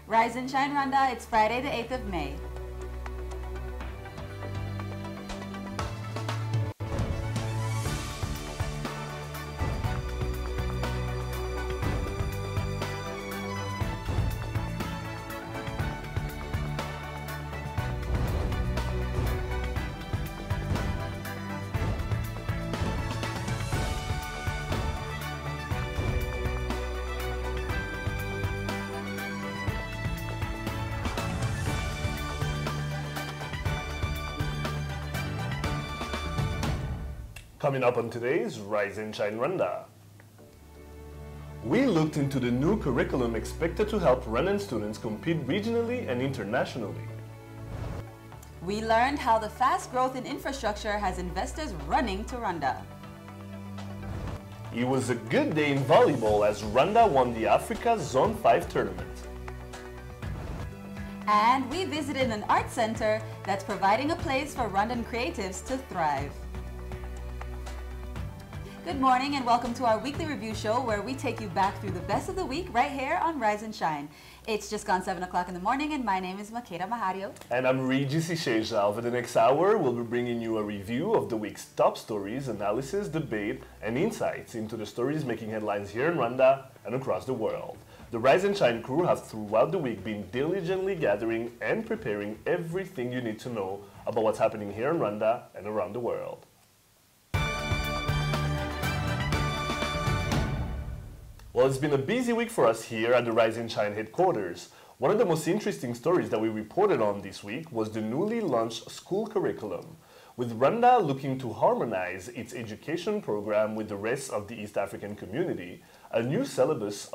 Rise and Shine Rwanda, it's Friday the 8th of May. Coming up on today's Rise and Shine Rwanda. We looked into the new curriculum expected to help Rwandan students compete regionally and internationally. We learned how the fast growth in infrastructure has investors running to Rwanda. It was a good day in volleyball as Rwanda won the Africa Zone 5 tournament. And we visited an art center that's providing a place for Rwandan creatives to thrive. Good morning and welcome to our weekly review show where we take you back through the best of the week right here on Rise and Shine. It's just gone 7 o'clock in the morning and my name is Makeda Mahario. And I'm Regis Isheja. Over the next hour, we'll be bringing you a review of the week's top stories, analysis, debate, and insights into the stories making headlines here in Rwanda and across the world. The Rise and Shine crew have throughout the week been diligently gathering and preparing everything you need to know about what's happening here in Rwanda and around the world. Well, it's been a busy week for us here at the Rise and Shine headquarters. One of the most interesting stories that we reported on this week was the newly launched school curriculum. With Rwanda looking to harmonize its education program with the rest of the East African community, a new syllabus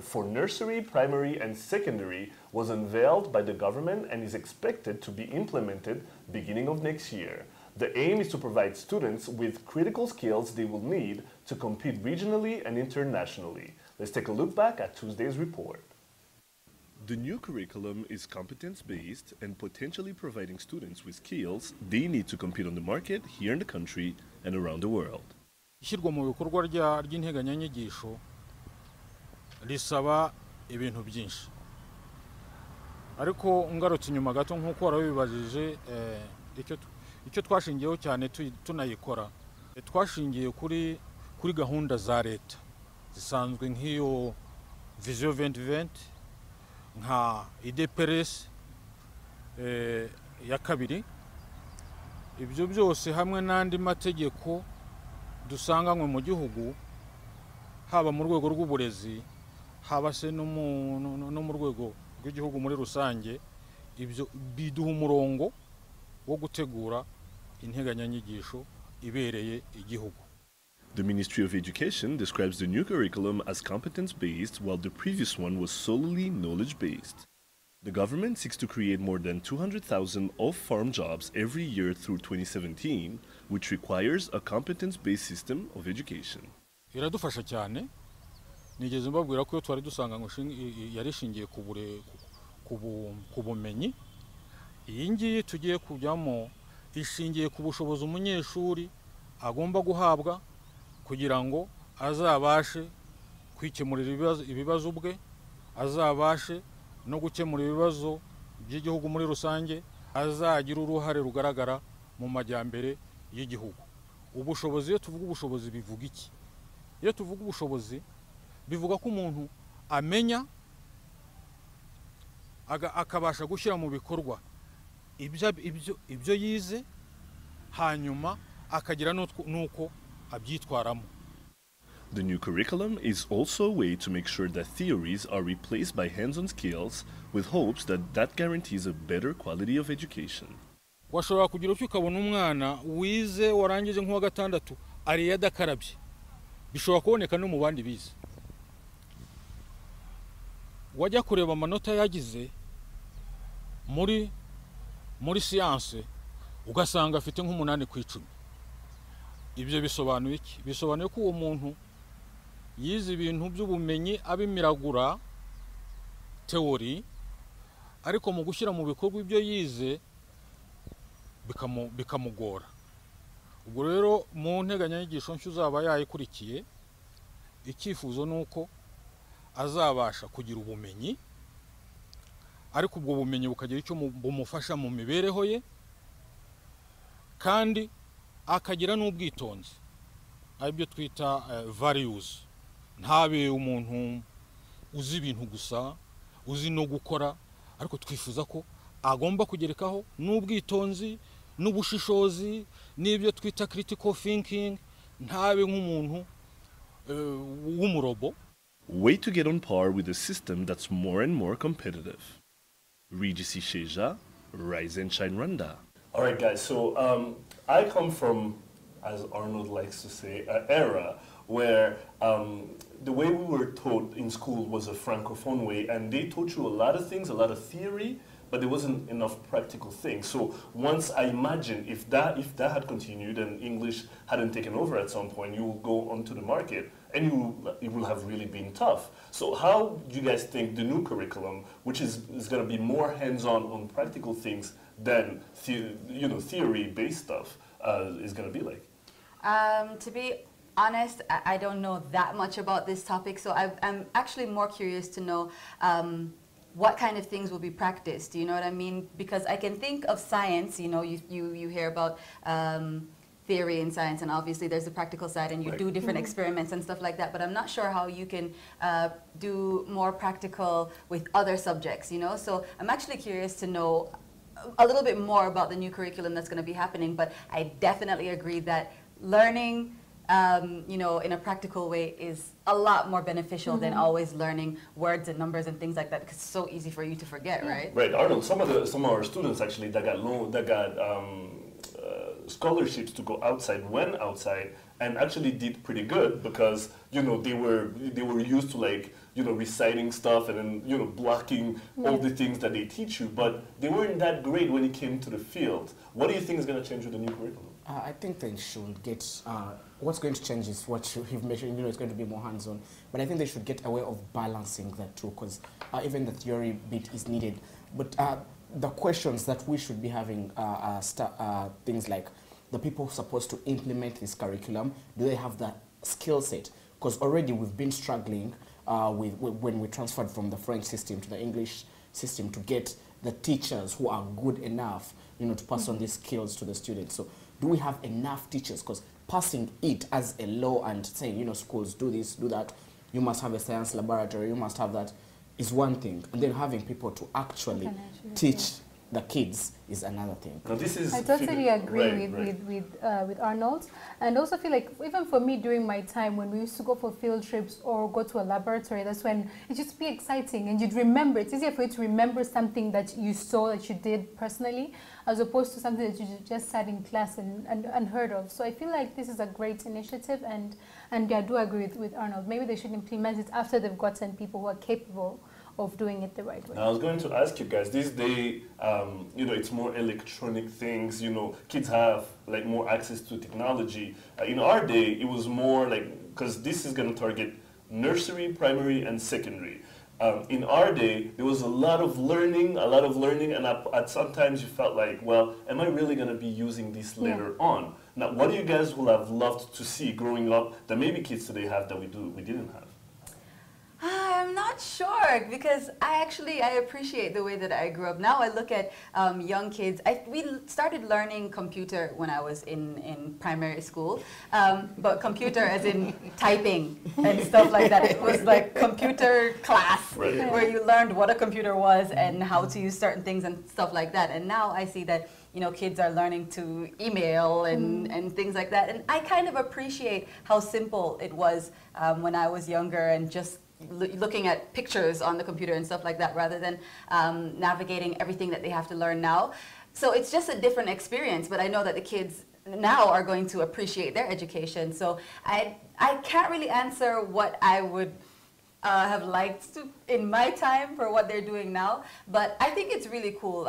for nursery, primary, and secondary was unveiled by the government and is expected to be implemented beginning of next year. The aim is to provide students with critical skills they will need to compete regionally and internationally. Let's take a look back at Tuesday's report. The new curriculum is competence-based and potentially providing students with skills they need to compete on the market here in the country and around the world. Ishyirwa mu bikorwa ry'integanyanyigisho risaba ibintu byinshi. Ariko ngarutse inyuma gato nk'uko warabibajije icyo twashingiyeho cyane tunayikora twashingiye kuri gahunda za leta zisanzwe nk'iyo Vision 2020 nka IDPRS ya kabiri. Ibyo byose hamwe n'andi mategeko dusanganywe mu gihugu haba mu rwego rw'uburezi haba se no mu rwego rw'igihugu muri rusange, ibyo biduha umurongo wo gutegura integanyanyigisho ibereye igihugu. The Ministry of Education describes the new curriculum as competence-based while the previous one was solely knowledge-based. The government seeks to create more than 200,000 off-farm jobs every year through 2017, which requires a competence-based system of education. Iradufasha cyane. Nigeze mbabwira ko twari dusanga ngo yarishingiye ku bumenyi. Iyi ngiyi tugiye kujyamo ishingiye ku bushobozi umunyeshuri agomba guhabwa kugira ngo azabashe kwikemurira ibibazo bwe, azabashe no gukemura ibibazo by'igihugu muri rusange, azagira uruhare rugaragara mu majyambere y'igihugu. Ubushobozi, iyo tuvuga ubushobozi bivuga iki? Iyo tuvuga ubushobozi bivuga ko umuntu amenya akabasha gushyira mu bikorwa ibyo yize hanyuma akagira nuko abyitwaramo. The new curriculum is also a way to make sure that theories are replaced by hands-on skills with hopes that guarantees a better quality of education. Washobora kugira uko ukabona umwana wize warangije nk'uwa gatandatu ari yadakarabye. Bishobora kuboneka no mu bandi bize. Wajya kureba amanota yagize muri science ugasanga afite nk'umunani ku 10. Ibyo bisobanuye iki? Bisobanuye ko uwo muntu yize ibintu by'ubumenyi abimiragura theory, ariko mu gushyira mu bikorwa ibyo yize bikamugora. Ubwo rero mu nteganyanyigisho nshya uzaba yayikurikiye, icyifuzo nuko azabasha kugira ubumenyi ariko ubwo bumenyi bukagira icyo bumufasha mu mibereho ye kandi akagira n'ubwitonzi aribyo twita values. Ntabe umuntu uzi ibintu gusa, uzi no gukora, ariko twifuza ko agomba kugerekaho n'ubwitonzi n'ubushishozi n'ibyo twita critical thinking, ntabe nk'umuntu w'umurobo. Way to get on par with a system that's more and more competitive. Regis Sheja, Rise and Shine Rwanda. All right, guys, so I come from, as Arnold likes to say, an era where the way we were taught in school was a francophone way, and they taught you a lot of things, a lot of theory, but there wasn't enough practical things. So once I imagine if that had continued and English hadn't taken over at some point, you will go onto the market and it will have really been tough. So how do you guys think the new curriculum, which is going to be more hands-on on practical things than theory-based stuff, is going to be like? To be honest, I don't know that much about this topic, so I'm actually more curious to know what kind of things will be practiced, you know what I mean? Because I can think of science, you know, you hear about theory in science, and obviously there's the practical side, and you do different experiments and stuff like that, but I'm not sure how you can do more practical with other subjects, you know? So I'm actually curious to know a little bit more about the new curriculum that's going to be happening, but I definitely agree that learning you know, in a practical way is a lot more beneficial than always learning words and numbers and things like that, because it's so easy for you to forget, right? Right, Arnold. Some of our students actually that got scholarships to go outside, went outside, and actually did pretty good because they were used to, like, reciting stuff and then blocking all the things that they teach you, but they weren't that great when it came to the field. What do you think is going to change with the new curriculum? I think they should get, what's going to change is what you've mentioned, it's going to be more hands-on. But I think they should get a way of balancing that too, because even the theory bit is needed. But the questions that we should be having are things like, the people supposed to implement this curriculum, do they have that skill set? Because already we've been struggling when we transferred from the French system to the English system to get the teachers who are good enough, to pass on these skills to the students. So do we have enough teachers? Because passing it as a law and saying, schools do this, do that, you must have a science laboratory, you must have that, is one thing. And then having people to actually teach the kids is another thing. Now this is I totally agree with Arnold, and also feel like even for me during my time when we used to go for field trips or go to a laboratory, that's when it used to be exciting and you'd remember. It's easier for you to remember something that you saw, that you did personally, as opposed to something that you just sat in class and heard of. So I feel like this is a great initiative, and I do agree with Arnold. Maybe they should implement it after they've gotten people who are capable of doing it the right way. Now, I was going to ask you guys, this day, it's more electronic things, kids have like more access to technology. In our day, it was more like, because this is going to target nursery, primary, and secondary. In our day, there was a lot of learning, and at sometimes you felt like, well, am I really going to be using this later on? Now, what do you guys would have loved to see growing up that maybe kids today have that we didn't have? I'm not sure, because I appreciate the way that I grew up. Now I look at young kids. We started learning computer when I was in primary school, but computer as in typing and stuff like that. It was like computer class where you learned what a computer was and how to use certain things and stuff like that. And now I see that kids are learning to email and things like that. And I kind of appreciate how simple it was when I was younger, and just looking at pictures on the computer and stuff like that, rather than navigating everything that they have to learn now. So it's just a different experience, but I know that the kids now are going to appreciate their education. So I can't really answer what I would have liked to in my time for what they're doing now, but I think it's really cool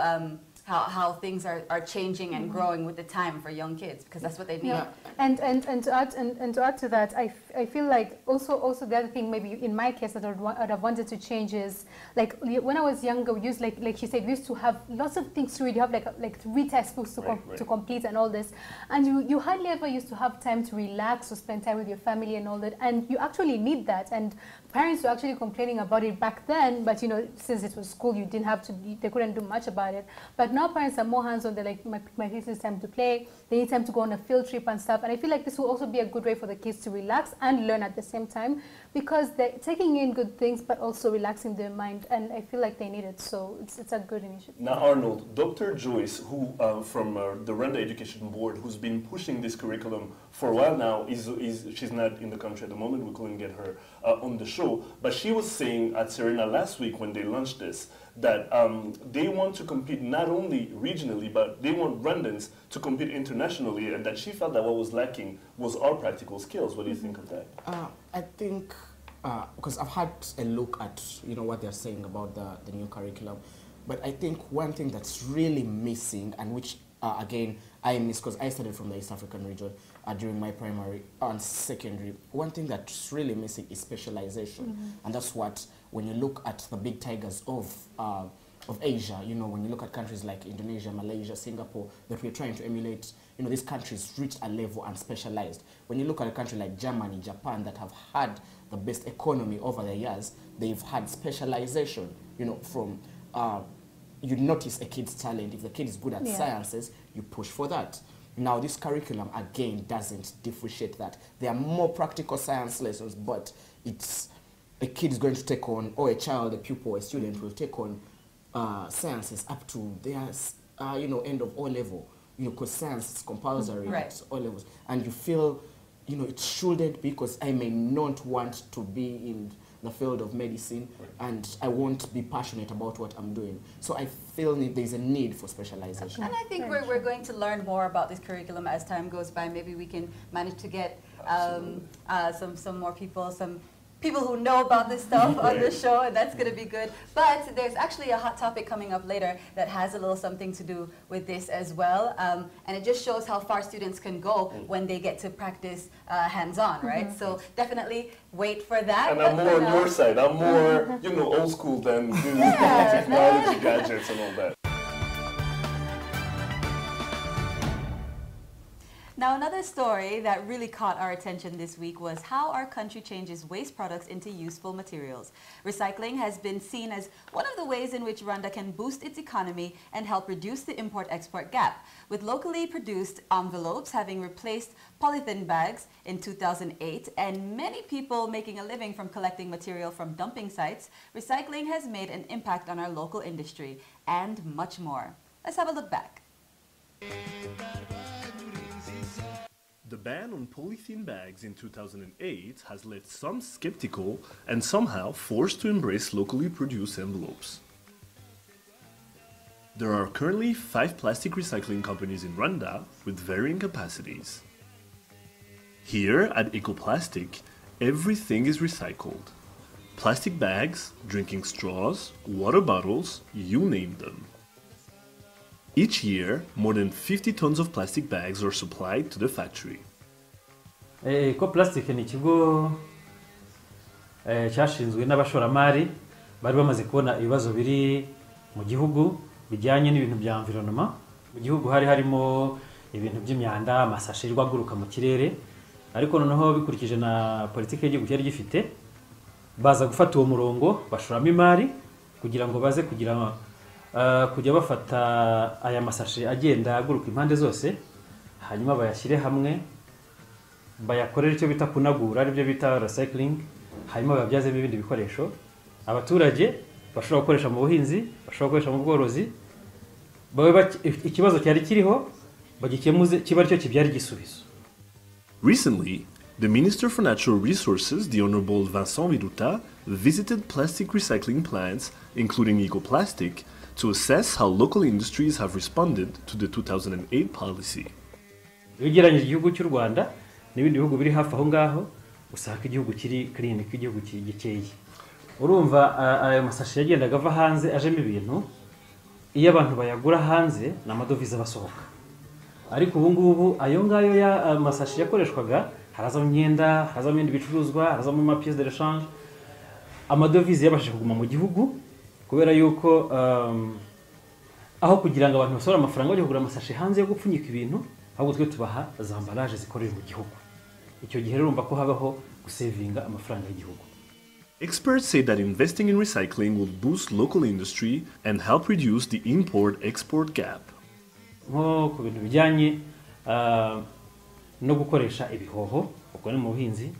how things are changing and growing with the time for young kids, because that's what they need. Yeah. And to add to that, I feel like also the other thing maybe in my case that I'd have wanted to change is, like, when I was younger, we used, like she said, we used to have lots of things to read. You have like 3 textbooks to complete and all this, and you hardly ever used to have time to relax or spend time with your family and all that, and you actually need that. And parents were actually complaining about it back then, but you know, since it was school, they couldn't do much about it. But now parents are more hands-on. They're like, my kids need time to play. They need time to go on a field trip and stuff. And I feel like this will also be a good way for the kids to relax and learn at the same time, because they're taking in good things, but also relaxing their mind. And I feel like they need it. So it's a good initiative. Now, Arnold, Dr. Joyce, who from the Rwanda Education Board, who's been pushing this curriculum for a while now, she's not in the country at the moment. We couldn't get her on the show, but she was saying at Serena last week when they launched this that they want to compete not only regionally, but they want Rwandans to compete internationally, and that she felt that what was lacking was our practical skills. What do you think of that? I think, because I've had a look at what they're saying about the new curriculum, but I think one thing that's really missing, and which again I miss because I studied from the East African region during my primary and secondary, one thing that's really missing is specialization. And that's what, when you look at the big tigers of Asia, when you look at countries like Indonesia, Malaysia, Singapore, that we're trying to emulate, these countries reached a level and specialized. When you look at a country like Germany, Japan, that have had the best economy over the years, they've had specialization, from you notice a kid's talent. If the kid is good at sciences, you push for that. Now, this curriculum, again, doesn't differentiate that. There are more practical science lessons, but it's a kid is going to take on, or a child, a pupil, a student will take on sciences up to their, end of O level, because science is compulsory at O levels. And you feel, it shouldn't, because I may not want to be in the field of medicine, and I won't be passionate about what I'm doing. So I feel there's a need for specialization. And I think we're going to learn more about this curriculum as time goes by. Maybe we can manage to get some more people, some people who know about this stuff on the show, and that's going to be good. But there's actually a hot topic coming up later that has a little something to do with this as well. And it just shows how far students can go when they get to practice hands-on, right? So definitely wait for that. And I'm more on your side. I'm more, old school than technology, gadgets, and all that. Now, another story that really caught our attention this week was how our country changes waste products into useful materials. Recycling has been seen as one of the ways in which Rwanda can boost its economy and help reduce the import-export gap, with locally produced envelopes having replaced polythene bags in 2008 and many people making a living from collecting material from dumping sites. Recycling has made an impact on our local industry and much more. Let's have a look back. The ban on polythene bags in 2008 has left some skeptical and somehow forced to embrace locally produced envelopes. There are currently 5 plastic recycling companies in Rwanda with varying capacities. Here at Ecoplastic, everything is recycled. Plastic bags, drinking straws, water bottles, you name them. Each year, more than 50 tons of plastic bags are supplied to the factory. Ecoplastic ni ikigo cyashinzwe n'abashoramari bari bamaze kubona ibibazo biri mu gihugu bijyanye n'ibintu bya environnement. Mu gihugu harimo ibintu by'imyanda, amasashe aguruka mu kirere, ariko noneho bikurikije na politiki y'igihugu cyari gifite, baza gufata uwo murongo bashoramo imari kugira ngo baze kujya bafata aya masashe agenda aguruka impande zose, hanyuma bayashyire hamwe, bayakorera icyo bita kunagura, aribyo bita recycling, hanyuma babyazemo ibindi bikoresho abaturage bashobora gukoresha mu buhinzi, bashobora gukoresha mu bworozi. Ikibazo cyari kiriho bagikemuze kiba aricyo kibyara igisubizo. Recently, the Minister for Natural Resources, the Honorable Vincent Biruta, visited plastic recycling plants, including Ecoplastic, to assess how local industries have responded to the 2008 policy. Ugereranyije igihugu cy'u Rwanda n'ibindi bihugu biri hafi aho ngaho, usanga igihugu kiri clean, igihugu gikeye. Urumva ayo masashe yagendaga ava hanze ajemo ibintu, iyo abantu bayagura hanze na amadovize abasohoka. Ariko ubu ngubu ayo ngayo ya masashe yakoreshwaga, harazamo imyenda, harazamo ibindi bicuruzwa, harazamo ama pièces de rechange, amadovize yabashije kuguma mu gihugu kubera yuko aho kugira ngo abantu basore amafaranga bajye kugura amasashe hanze yo gupfunyika ibintu, ahubwo twe tubaha za emballage zikorera mu gihugu. Icyo gihe urumva ko habaho gusevinga amafaranga y'igihugu. Experts say that investing in recycling will boost local industry and help reduce the import-export gap. Nko ku bintu bijyanye no gukoresha ibihoho uko ni mu buhinzi,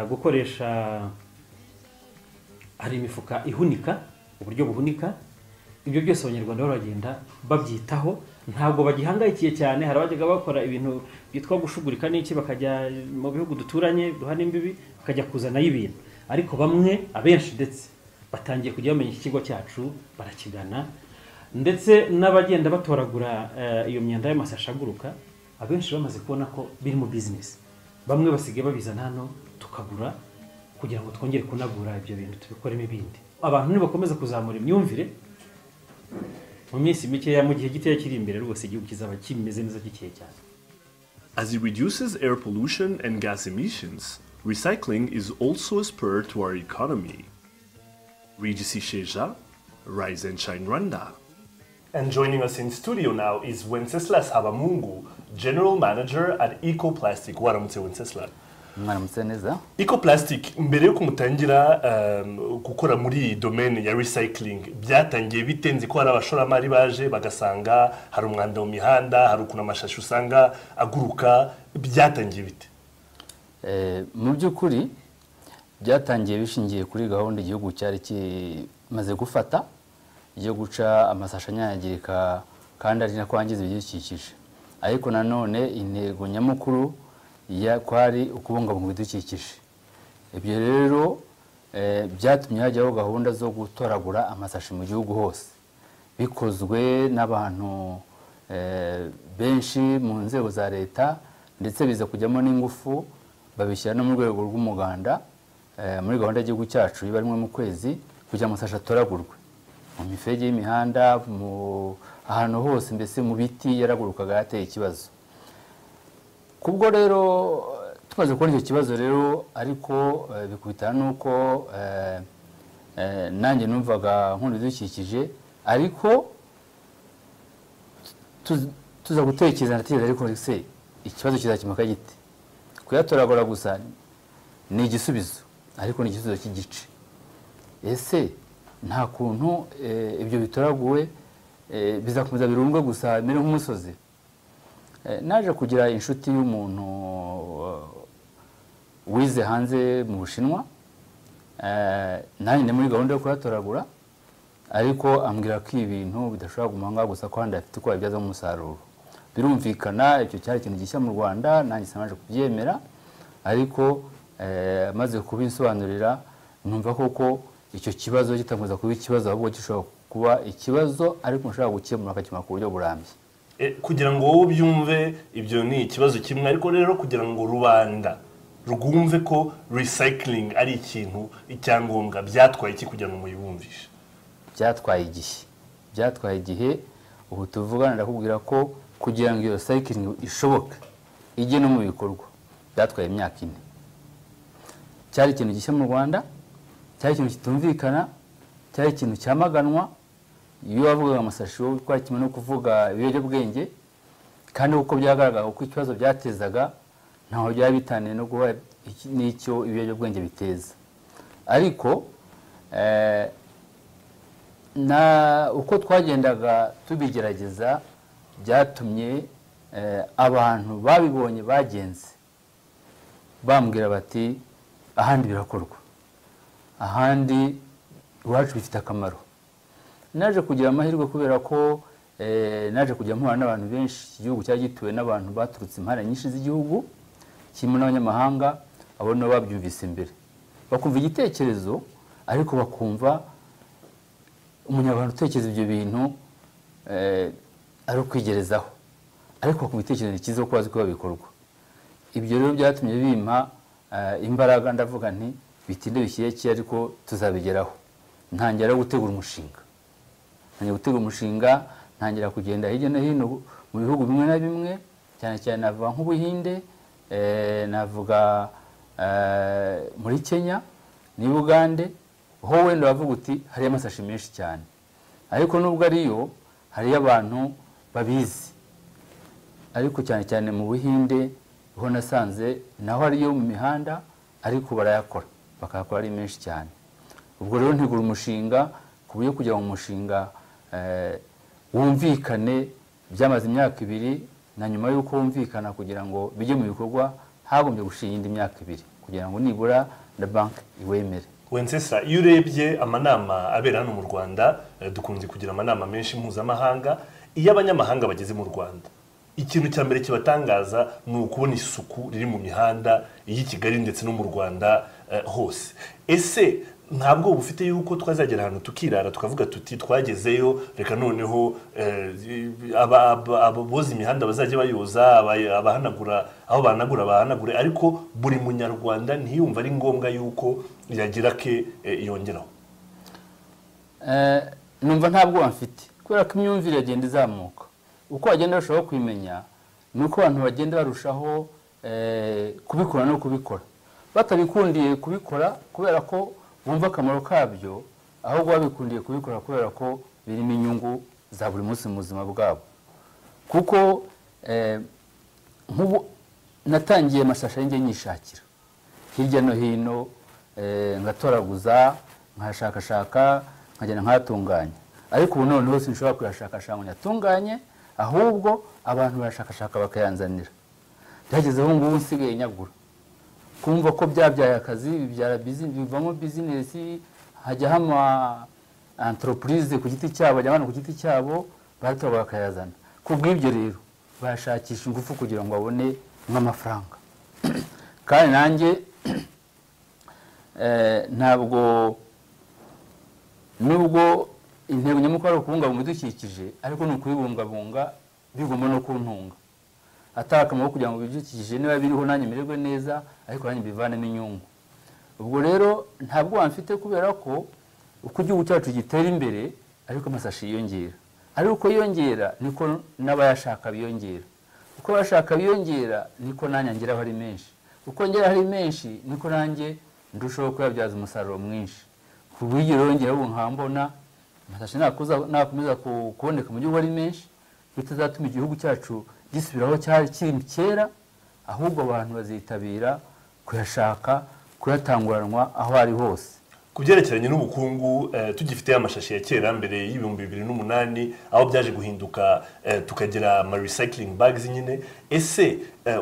gukoresha hari imifuka ihunika, uburyo buhunika, ibyo byose abanyarwanda baragenda babyitaho, ntabwo bagihangayikiye cyane. Hari abajyaga bakora ibintu byitwa gushugurika n'iki, bakajya mu bihugu duturanye duhana imbibi bakajya kuzana y'ibintu, ariko bamwe abenshi ndetse batangiye kujya bamenya iki kigo cyacu barakigana, ndetse n'abagenda batoragura iyo myanda y'amasashi aguruka, abenshi bamaze kubona ko biri mu business. Bamwe basigaye babizana hano tukagura kugira ngo twongere kunagura ibyo bintu tubikoremo ibindi. Abantu nibakomeza kuzamura imyumvire, mu minsi mikeya mu gihe gitoya kiri imbere rwose igihugu kizaba kimeze neza gikeye cyane. As it reduces air pollution and gas emissions, recycling is also a spur to our economy. Regis Sheja, Rise and Shine Rwanda. And joining us in studio now is Wenceslas Habamungu, General Manager at Ecoplastic. Waramutse Wenceslas. Mwaramutse neza. Ecoplastic, mbere yo kumutangira gukora muri domaine ya recycling, byatangiye bitenze ko hari abashoramari baje bagasanga hari umwanda mu mihanda, hari ukuntu amashashi usanga aguruka, byatangiye bite? Mu by'ukuri byatangiye bishingiye kuri gahunda igihugu cyari kimaze gufata yo guca amasashi anyagirika kandi ari nakwangiza ibidukikije. Ariko nanone intego nyamukuru kwari ukubungabunga ibidukikije. Ibyo rero byatumye hajyaho gahunda zo gutoragura amasashi mu gihugu hose, bikozwe n'abantu benshi mu nzego za leta, ndetse biza kujyamo n'ingufu babishyira no mu rwego rw'umuganda muri gahunda y'igihugu cyacu iba rimwe mu kwezi kugira amasashi atoragurwe mu mifege y'imihanda, mu ahantu hose, mbese mu biti yaragurukaga yateye ikibazo. Kubwo rero tumaze kubona icyo kibazo rero, ariko bikubitana nuko nanjye numvaga nkunda ibidukikije, ariko tuza gutekereza ndatekereza, ariko se ikibazo kizakemuka gite? Kuyatoragura gusa ni igisubizo, ariko ni igisubizo cy'igice. Ese nta kuntu ibyo bitoraguwe bizakomeza birundwe gusa bimere nk'umusozi? Naje kugira inshuti y'umuntu wize hanze mu Bushinwa, nanjye muri gahunda yo kuyatoragura, ariko ambwira ko ibintu bidashobora kuguma gusa ko handi afite uko yabyazamo umusaruro. Birumvikana icyo cyari ikintu gishya mu Rwanda, nanjye sinaje kubyemera, ariko maze kubinsobanurira numva koko icyo kibazo kitakomeza kuba ikibazo, ahubwo gishobora kuba ikibazo ariko mushobora gukemura akakimara ku buryo burambye. Kugira ngo wowe ubyumve ibyo ni ikibazo kimwe, ariko rero kugira ngo rubanda rwumve ko recycling ari ikintu icyangombwa, byatwaye iki kugira ngo muyibumvishe? Byatwaye igihe. Ubu tuvugana ndakubwira ko kugira ngo iyo recycling ishoboke ijye no mu bikorwa byatwaye imyaka 4. Cyari ikintu gishya mu Rwanda, cyari ikintu kitumvikana, cyari ikintu cyamaganwa. Iyo bavuga amasashi wo twari kimwe no kuvuga ibiyobyabwenge, kandi uko byagaragara uko ikibazo byatezaga ntaho byari bitaniye no guha n'icyo ibiyobyabwenge biteza. Ariko uko twagendaga tubigerageza byatumye abantu babibonye bagenze bambwira bati ahandi birakorwa, ahandi iwacu bifite akamaro. Naje kugira amahirwe kubera ko naje kujya mpura n'abantu benshi. Igihugu cyari gituwe n'abantu baturutse impande nyinshi z'igihugu, kimwe n'abanyamahanga, abo nabo babyumvise imbere, bakumva igitekerezo, ariko bakumva umunyarwanda utekereza ibyo bintu ari ukwigerezaho, ariko bakumva igitekerezo cyiza ko bazi ko bikorwa. Ibyo rero byatumye bimpa imbaraga, ndavuga nti bitinde bishyeke, ariko tuzabigeraho. Ntangira gutegura umushinga, ntangira kugenda hirya no hino mu bihugu bimwe na bimwe, cyane cyane navuga nk'Ubuhinde, navuga muri Kenya ni Uganda, ho wenda bavuga uti hari amasashi menshi cyane, ariko nubwo ariyo hari abantu babizi. Ariko cyane cyane mu Buhinde ho nasanze naho ariyo mu mihanda, ariko barayakora, bakakora ari menshi cyane. ubwo rero ntegura umushinga ku buryo kugira ngo umushinga wumvikane byamaze imyaka 2 na nyuma y'uko wumvikana kugira ngo bijye mu bikorwa hagombye gushinga indi myaka 2 kugira ngo nibura na banki iwemere. Wencesla, iyo urebye amanama abera hano mu Rwanda, dukunze kugira amanama menshi mpuzamahanga, iyo abanyamahanga bageze mu Rwanda ikintu cya mbere kibatangaza ni ukubona isuku riri mu mihanda iyi Kigali ndetse no mu Rwanda hose. Ese ntabwo bufite yuko twazagera ahantu tukirara tukavuga tuti twagezeyo reka noneho ababoza imihanda bazajya bayoza abahanagura aho bahanagure, ariko buri munyarwanda ntiyumva ari ngombwa yuko yagira ke yongeraho? Numva ntabwo bamfite kubera ko imyumvire yagenda izamuka uko bagenda barushaho kwimenya, nuko abantu bagenda barushaho kubikora no kubikora, batabikundiye kubikora kubera ko bumva akamaro kabyo, ahubwo babikundiye kubikora kubera ko birimo inyungu za buri munsi mu buzima bwabo. Kuko nk'ubu natangiye amasasha y'inge nyishakira hirya no hino, ngatoraguza nkashakashaka nkagenda nkatunganya, ariko ubu noneho sinshobora kuyashakashaka ngo nyatunganye, ahubwo abantu barashakashaka bakayanzanira. Byagezeho ngubu nsigaye nyagura, kumva ko byabyaye akazi bibyara bivamo business, hajya hama entreprise ku giti cyabo, abana ku giti cyabo baratora bakayazana. Kubw'ibyo rero bashakisha ingufu kugira ngo babone nk'amafaranga. Kandi nanjye ntabwo nubwo intego nyamukuru ari ukubungabunga ibidukikije, ariko ni ukubibungabunga bigomba no kuntunga, atari akamaro kugira ngo ibidukikije niba biriho nanjye mererwe neza, ariko nanjye bivanemo inyungu. Ubwo rero ntabwo bamfite kubera ko uko igihugu cyacu gitera imbere ariko amasashi yiyongera, ariko uko yiyongera niko n'abayashaka biyongera, uko bashaka biyongera niko nanjye ngeraho ari menshi, uko ngera hari menshi niko nanjye ndushaho kuyabyaza umusaruro mwinshi. Ku bw'ibyo rero ngeraho nkambona amasashi nakomeza kuboneka mu gihugu ari menshi, bitazatuma igihugu cyacu gisubiraho cyari kiri kera, ahubwo abantu bazitabira kuyashaka, kuyatanguranwa aho ari hose. Kubyerekeranye n'ubukungu, tugifite amashashi ya kera mbere y'ibihumbi 2008 aho byaje guhinduka tukagira ama recycling bags nyine. Ese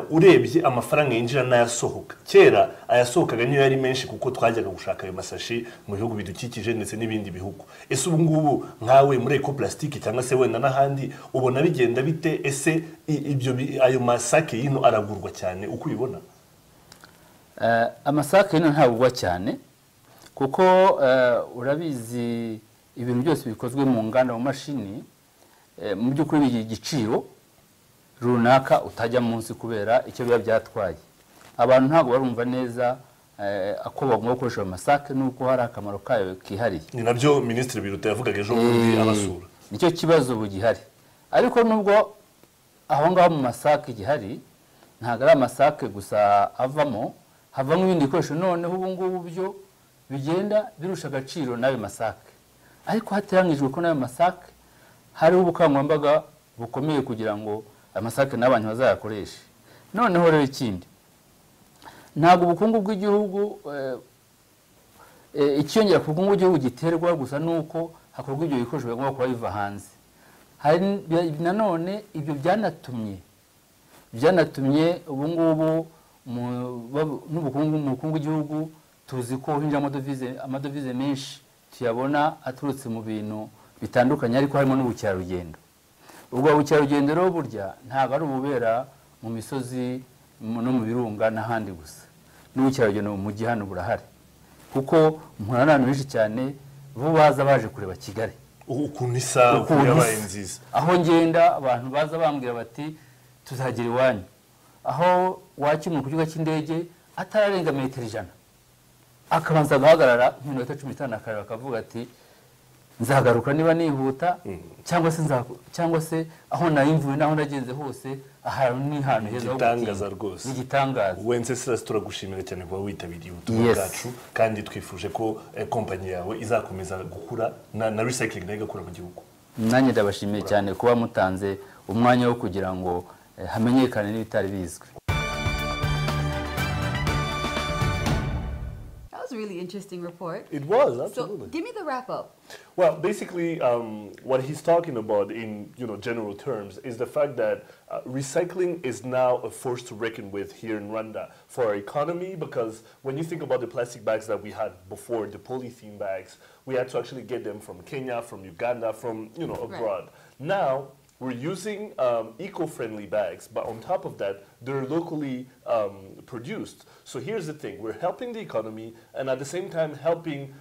urebye amafaranga yinjira n'ayasohoka, kera ayasohokaga niyo yari menshi kuko twajyaga gushaka ayo masashi mu bihugu bidukikije ndetse n'ibindi bihugu. Ese ubu ngubu nkawe muri eco plastic cyangwa se wenda n'ahandi ubona bigenda bite? Ese ibyo ayo masake yino aragurwa cyane uko ubibona? Amasake yino ntagurwa cyane kuko urabizi ibintu byose bikozwe mu nganda mu mashini, mu by'ukuri bigira igiciro runaka utajya munsi kubera icyo biba byatwaye. Abantu ntabwo barumva neza ako bagomba gukoresha amasake nuko hari akamaro kayo kihariye. Ni nabyo Minisitiri Biruta yavugaga ejo bundi abasura. Nicyo kibazo bugihari, ariko nubwo aho ngaho mu masake gihari, ntabwo ari amasake gusa havamo ibindi bikoresho noneho ubu ngubu byo bigenda birusha agaciro n'ayo masake, ariko hateranyijwe ko n'ayo masake hariho ubukangurambaga bukomeye kugira ngo amasake n'abantu bazayakoreshe. Noneho rero ikindi, ntabwo ubukungu bw'igihugu ikiyongera ku bukungu bw'igihugu giterwa gusa nuko hakorwa ibyo bikoresho bigomba kuba biva hanze. Hari nanone ibyo byanatumye ubu ngubu n'ubukungu mu bukungu bw'igihugu tuzi ko hinjira amadovize menshi tuyabona aturutse mu bintu bitandukanye, ariko harimo n'ubukerarugendo. Ubwo bukerarugendo rero burya ntabwo ari ububera mu misozi no mu birunga n'ahandi gusa, n'ubukerarugendo mu mujyi hano burahari, kuko mpura n'abantu benshi cyane bo baza baje kureba Kigali ukuntu isa, ukuntu yabaye nziza. Aho ngenda abantu baza bambwira bati tuzagera iwanyu, aho wakimura ku kibuga cy'indege atararenga metero 100 akabanza guhagarara nk'iminota 15 akareba akavuga ati nzagaruka niba nihuta, cyangwa se aho nayimvuye naho nagenze hose ahantu ni hano heza. Igitangaza rwose, igitangaza. Wencesla, turagushimira cyane kuba witabiriye ubutumwa bwacu, kandi twifuje ko kompanyi yawe izakomeza gukura na recycling nayo igakura mu gihugu. Nanjye ndabashimiye cyane kuba mutanze umwanya wo kugira ngo hamenyekane n'ibitari bizwi. really interesting report. It was, absolutely. So give me the wrap up. Well, basically, what he's talking about in general terms is the fact that recycling is now a force to reckon with here in Rwanda for our economy, because when you think about the plastic bags that we had before, the polythene bags, we had to actually get them from Kenya, from Uganda, from abroad. Right. Now, we're using eco-friendly bags, but on top of that, they're locally produced. So here's the thing, we're helping the economy and at the same time helping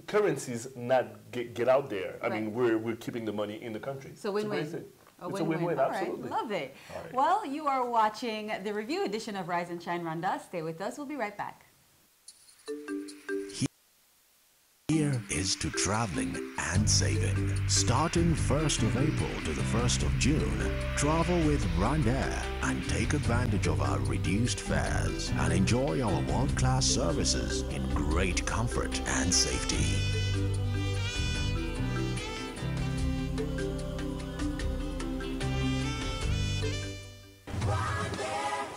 currencies not get out there. I mean, we're keeping the money in the country. So win-win. It's a win-win, absolutely. All right, love it. All right. Well, you are watching the review edition of Rise and Shine Rwanda. Stay with us, we'll be right back. Here is to traveling and saving. Starting 1st of April to the 1st of June, travel with Rwanda and take advantage of our reduced fares and enjoy our world-class services in great comfort and safety.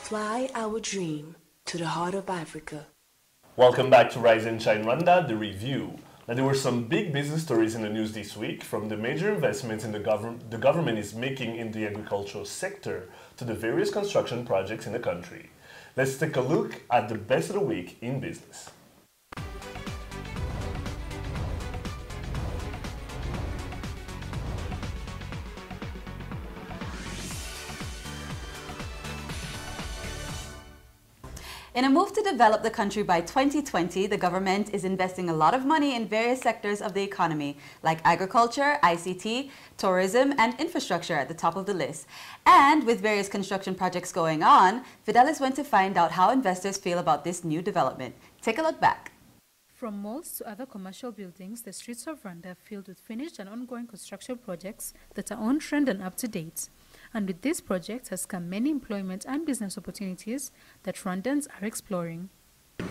Fly our dream to the heart of Africa. Welcome back to Rise and Shine Rwanda, the review. Now, there were some big business stories in the news this week, from the major investments in the government is making in the agricultural sector to the various construction projects in the country. Let's take a look at the best of the week in business. In a move to develop the country by 2020, the government is investing a lot of money in various sectors of the economy, like agriculture, ICT, tourism, and infrastructure at the top of the list. And with various construction projects going on, Fidelis went to find out how investors feel about this new development. Take a look back. From malls to other commercial buildings, the streets of Rwanda are filled with finished and ongoing construction projects that are on trend and up to date. And with this project has come many employment and business opportunities that Rwandans are exploring.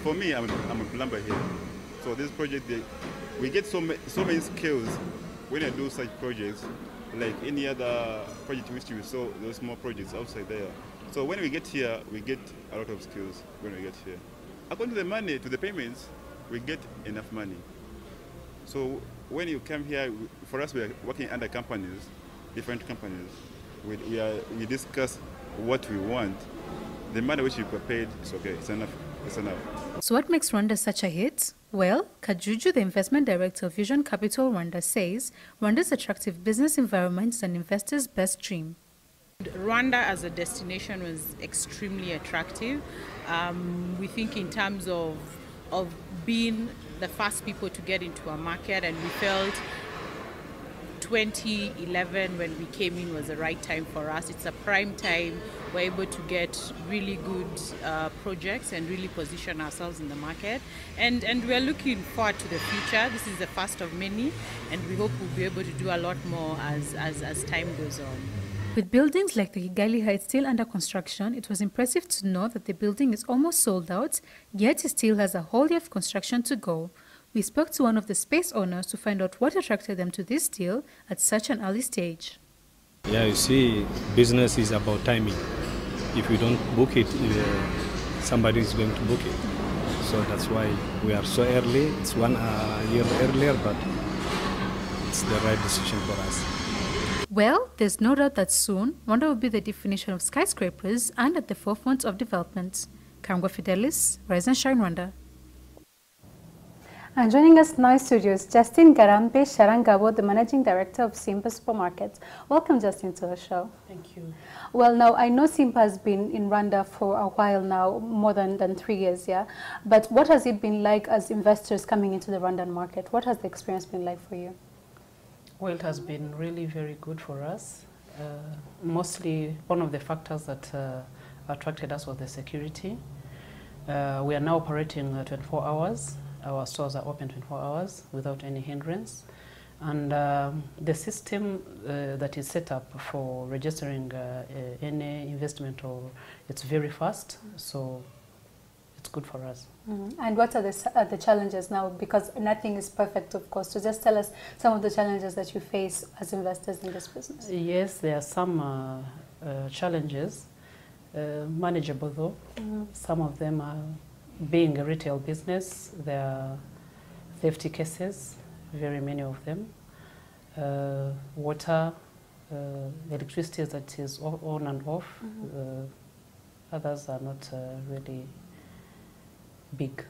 For me, I'm a plumber here. So this project, we get so many skills when I do such projects, like any other project which we saw, those small projects outside there. So when we get here, we get a lot of skills when we get here. According to the money, to the payments, we get enough money. So when you come here, for us, we are working under companies, different companies. We discuss what we want. The money which we paid is okay, it's enough. It's enough. So what makes Rwanda such a hit? Well, Kajuju, the investment director of Vision Capital Rwanda, says Rwanda's attractive business environment is an investor's best dream. Rwanda as a destination was extremely attractive. We think in terms of being the first people to get into a market, and we felt 2011 when we came in was the right time for us. It's a prime time. We're able to get really good projects and really position ourselves in the market. And we're looking forward to the future. This is the first of many, and we hope we'll be able to do a lot more as time goes on. With buildings like the Kigali Heights still under construction, it was impressive to know that the building is almost sold out, yet it still has a whole year of construction to go. We spoke to one of the space owners to find out what attracted them to this deal at such an early stage. Yeah, you see, business is about timing. If we don't book it, somebody is going to book it. So that's why we are so early. It's 1 year earlier, but it's the right decision for us. Well, there's no doubt that soon, Rwanda will be the definition of skyscrapers and at the forefront of development. Kangwa Fidelis, Rise and Shine Rwanda. And joining us now in studios, Justin Garambe Sharangabo, the Managing Director of Simba Supermarkets. Welcome, Justin, to the show. Thank you. Well, now, I know Simba has been in Rwanda for a while now, more than 3 years, yeah? But what has it been like as investors coming into the Rwandan market? What has the experience been like for you? Well, it has been really very good for us. Mostly, one of the factors that attracted us was the security. We are now operating 24 hours. Our stores are open 24 hours without any hindrance. And the system that is set up for registering any investment, it's very fast, so it's good for us. Mm-hmm. And what are the challenges now? Because nothing is perfect, of course. So just tell us some of the challenges that you face as investors in this business. Yes, there are some challenges, manageable though. Mm-hmm. Some of them are being a retail business, there are theft cases, very many of them. Water, electricity that is on and off. Others are not really big.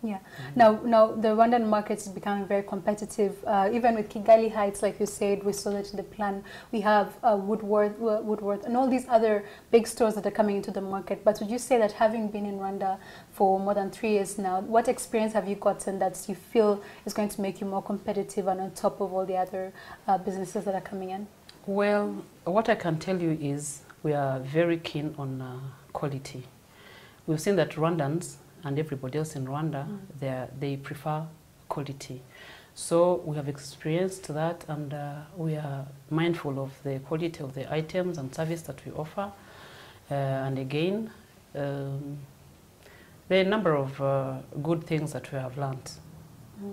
Yeah. Now the Rwandan market is becoming very competitive. Even with Kigali Heights, like you said, we saw that in the plan. We have Woodworth, and all these other big stores that are coming into the market. But would you say that having been in Rwanda for more than 3 years now, what experience have you gotten that you feel is going to make you more competitive and on top of all the other businesses that are coming in? Well, what I can tell you is we are very keen on quality. We've seen that Rwandans and everybody else in Rwanda, they prefer quality. So we have experienced that, and we are mindful of the quality of the items and service that we offer. And again, there are a number of good things that we have learned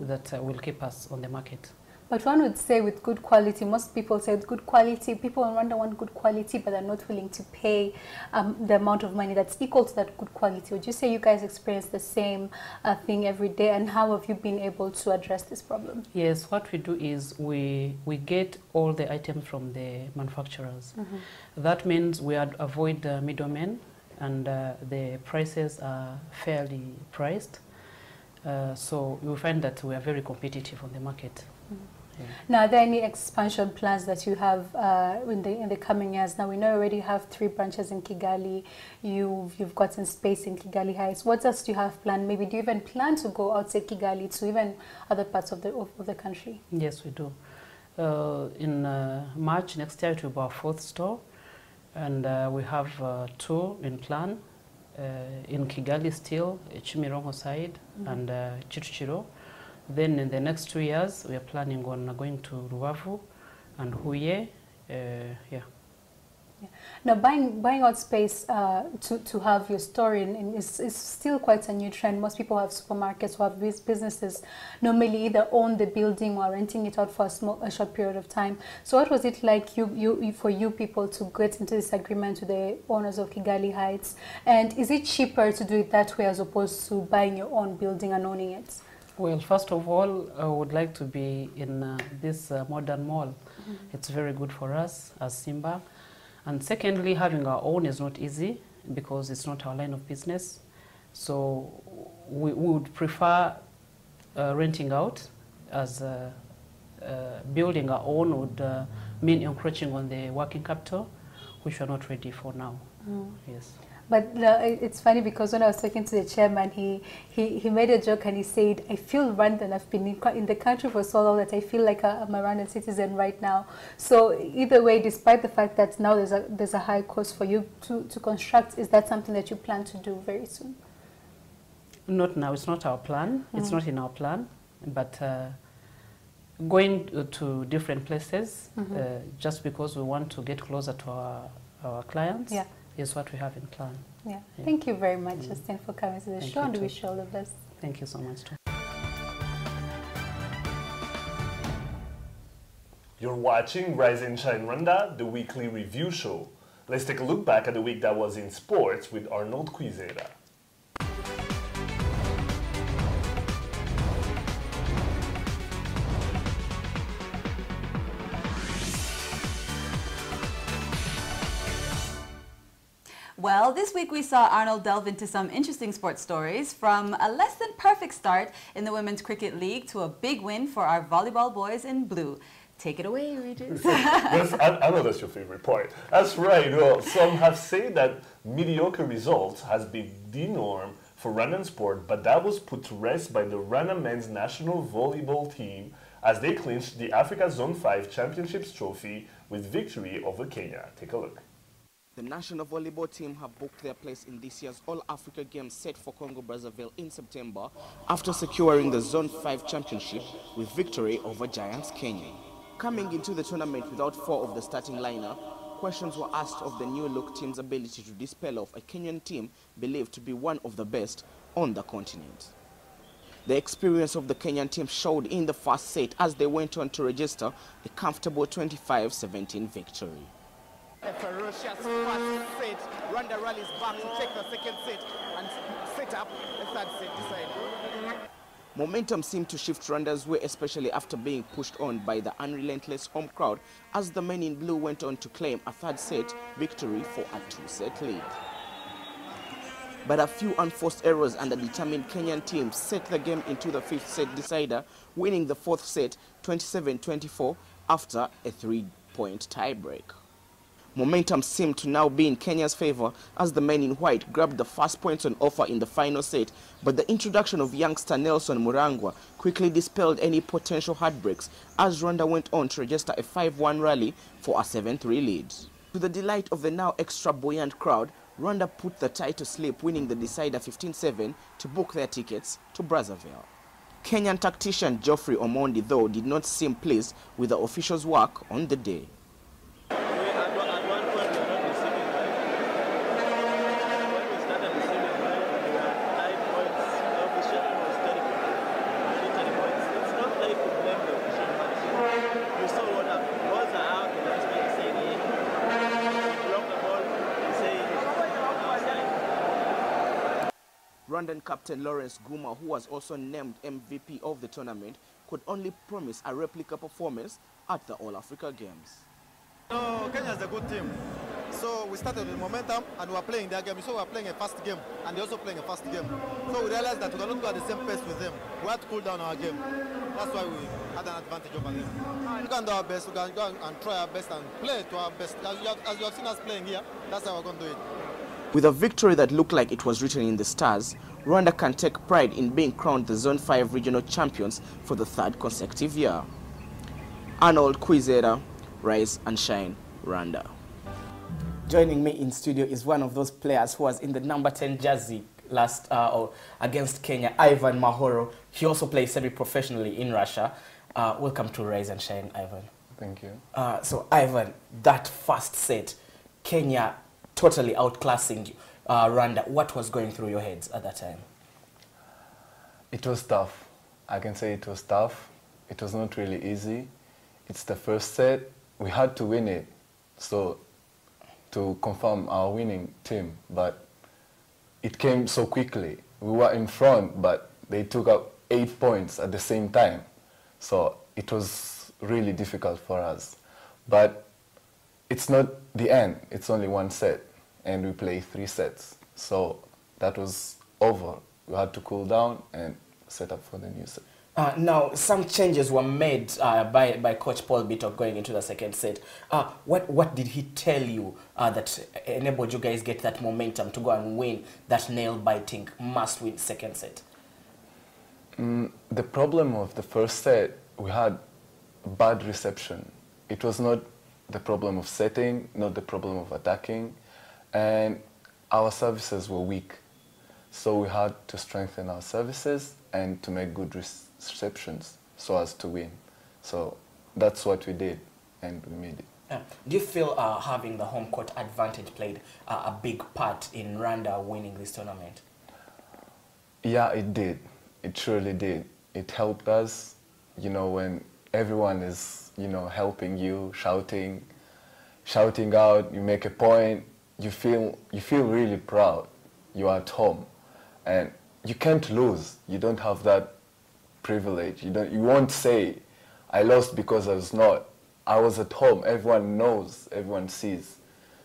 that will keep us on the market. But one would say with good quality, most people say with good quality, people in Rwanda want good quality, but they're not willing to pay the amount of money that's equal to that good quality. Would you say you guys experience the same thing every day, and how have you been able to address this problem? Yes, what we do is we get all the items from the manufacturers. That means we avoid the middlemen, and the prices are fairly priced. So you will find that we are very competitive on the market. Yeah. Now, are there any expansion plans that you have in the coming years? Now, we know you already have 3 branches in Kigali. You've gotten space in Kigali Heights. What else do you have planned? Maybe do you even plan to go outside Kigali to even other parts of the country? Yes, we do. In March next year, it will be our 4th store. And we have 2 in plan. In Kigali still, Chimirongo side and Chichiro. Then in the next 2 years, we are planning on going to Rubavu and Huye. Yeah. Now, buying out space to have your store in is still quite a new trend. Most people have supermarkets who have these businesses normally either own the building or renting it out for a short period of time. So what was it like for you people to get into this agreement with the owners of Kigali Heights? And is it cheaper to do it that way as opposed to buying your own building and owning it? Well, first of all, I would like to be in this modern mall. It's very good for us as Simba. And secondly, having our own is not easy because it's not our line of business. So we would prefer renting out, as building our own would mean encroaching on the working capital, which we're not ready for now. Yes. But it's funny because when I was talking to the chairman, he made a joke and he said, I feel Rwandan. I've been in the country for so long that I feel like I'm a Rwandan citizen right now. So either way, despite the fact that now there's a high cost for you to construct, is that something that you plan to do very soon? Not now. It's not our plan. It's not in our plan. But going to different places just because we want to get closer to our clients. Yeah. Is what we have in plan. Yeah. Thank you very much, Justin, for coming to the show, and wish you all the best. Thank you so much, too. You're watching Rise and Shine Rwanda, the weekly review show. Let's take a look back at the week that was in sports with Arnold Kwizera. Well, this week we saw Arnold delve into some interesting sports stories, from a less than perfect start in the Women's Cricket League to a big win for our volleyball boys in blue. Take it away, Regis. I know that's your favorite part. That's right. Well, some have said that mediocre results has been the norm for Rwandan sport, but that was put to rest by the Rwanda men's national volleyball team as they clinched the Africa Zone 5 Championships trophy with victory over Kenya. Take a look. The national volleyball team have booked their place in this year's All-Africa Games set for Congo-Brazzaville in September after securing the Zone 5 championship with victory over Giants Kenya. Coming into the tournament without 4 of the starting lineup, questions were asked of the new-look team's ability to dispel off a Kenyan team believed to be one of the best on the continent. The experience of the Kenyan team showed in the first set as they went on to register a comfortable 25-17 victory. ferocious first set. Rwanda rallies back to take the second set and set up the third set decider. Momentum seemed to shift Rwanda's way, especially after being pushed on by the unrelentless home crowd as the men in blue went on to claim a third set victory for a two-set lead. But a few unforced errors and a determined Kenyan team set the game into the fifth set decider, winning the fourth set 27-24 after a 3-point tiebreak. Momentum seemed to now be in Kenya's favor as the men in white grabbed the first points on offer in the final set, but the introduction of youngster Nelson Murangwa quickly dispelled any potential heartbreaks as Rwanda went on to register a 5-1 rally for a 7-3 lead. To the delight of the now extra buoyant crowd, Rwanda put the tie to sleep, winning the decider 15-7 to book their tickets to Brazzaville. Kenyan tactician Geoffrey Omondi, though, did not seem pleased with the officials' work on the day. Rwandan captain Lawrence Guma, who was also named MVP of the tournament, could only promise a replica performance at the All-Africa Games. No, Kenya is a good team. So we started with momentum and we were playing their game. So we were playing a fast game and they're also playing a fast game. So we realized that we cannot go at the same pace with them. We had to cool down our game. That's why we had an advantage over them. We can do our best, we can go and try our best and play to our best. As you have seen us playing here, that's how we're going to do it. With a victory that looked like it was written in the stars, Rwanda can take pride in being crowned the Zone 5 regional champions for the third consecutive year. Arnold Kwizera, Rise and Shine, Rwanda. Joining me in studio is one of those players who was in the number 10 jersey last against Kenya, Ivan Mahoro. He also plays semi-professionally in Russia. Welcome to Rise and Shine, Ivan. Thank you. So Ivan, that first set, Kenya totally outclassing Rwanda. What was going through your heads at that time? It was tough. I can say it was tough. It was not really easy. It's the first set. We had to win it, so to confirm our winning team, but it came so quickly. We were in front, but they took up 8 points at the same time. So it was really difficult for us. But it's not the end. It's only one set, and we play 3 sets. So that was over. We had to cool down and set up for the new set. Now, some changes were made by Coach Paul Bitok going into the second set. What did he tell you that enabled you guys get that momentum to go and win that nail-biting, must-win second set? The problem of the first set, we had bad reception. It was not the problem of setting, not the problem of attacking, and our services were weak. So we had to strengthen our services and to make good receptions so as to win. So that's what we did, and we made it. Do you feel having the home court advantage played a big part in Rwanda winning this tournament? Yeah, it did. It surely did. It helped us, you know, when everyone is, you know, helping you, shouting out, you make a point, you feel really proud. You are at home, and you can't lose. You don't have that privilege. You won't say, I lost because I was not. I was at home. Everyone knows, everyone sees.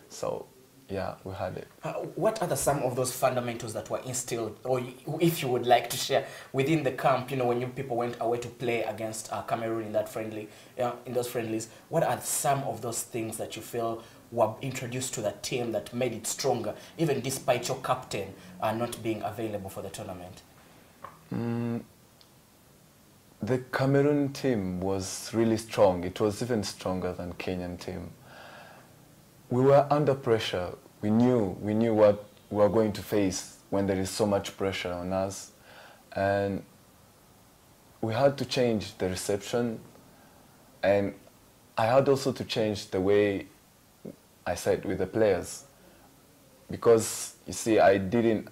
So, yeah, we had it. What are some of those fundamentals that were instilled, or if you would like to share, within the camp, you know, when you people went away to play against Cameroon in that friendly, in those friendlies, what are some of those things that you feel were introduced to the team that made it stronger, even despite your captain not being available for the tournament? The Cameroon team was really strong. It was even stronger than Kenyan team. We were under pressure. We knew what we were going to face when there is so much pressure on us. And we had to change the reception. And I had also to change the way I said with the players. Because, you see, I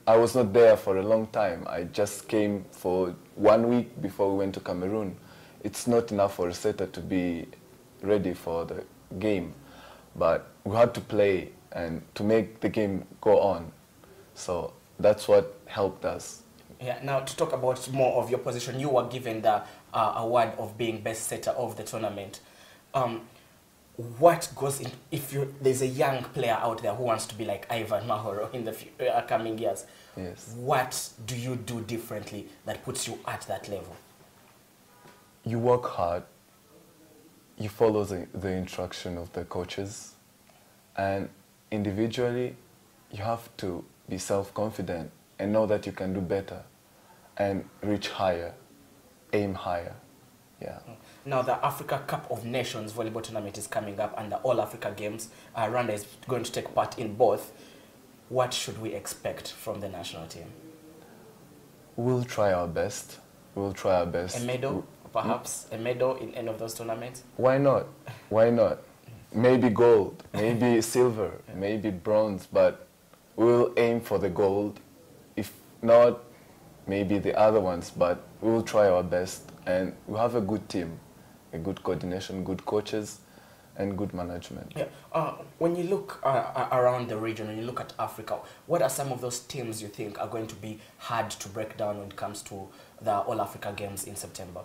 was not there for a long time. I just came for 1 week before we went to Cameroon. It's not enough for a setter to be ready for the game. but we had to play and to make the game go on. So that's what helped us. Yeah, now to talk about more of your position, you were given the award of being best setter of the tournament. What goes in, if there's a young player out there who wants to be like Ivan Mahoro in the coming years, yes, what do you do differently that puts you at that level? You work hard, you follow the instruction of the coaches, and individually you have to be self-confident and know that you can do better and reach higher, aim higher. Yeah. Now the Africa Cup of Nations volleyball tournament is coming up, and the All Africa Games, Rwanda is going to take part in both. What should we expect from the national team? We'll try our best. We'll try our best. A medal, perhaps? A medal in any of those tournaments? Why not? Why not? Maybe gold, maybe silver, maybe bronze, but we'll aim for the gold. If not, maybe the other ones, but we will try our best, and we have a good team, a good coordination, good coaches, and good management. Yeah. When you look around the region, when you look at Africa, what are some of those teams you think are going to be hard to break down when it comes to the All Africa Games in September?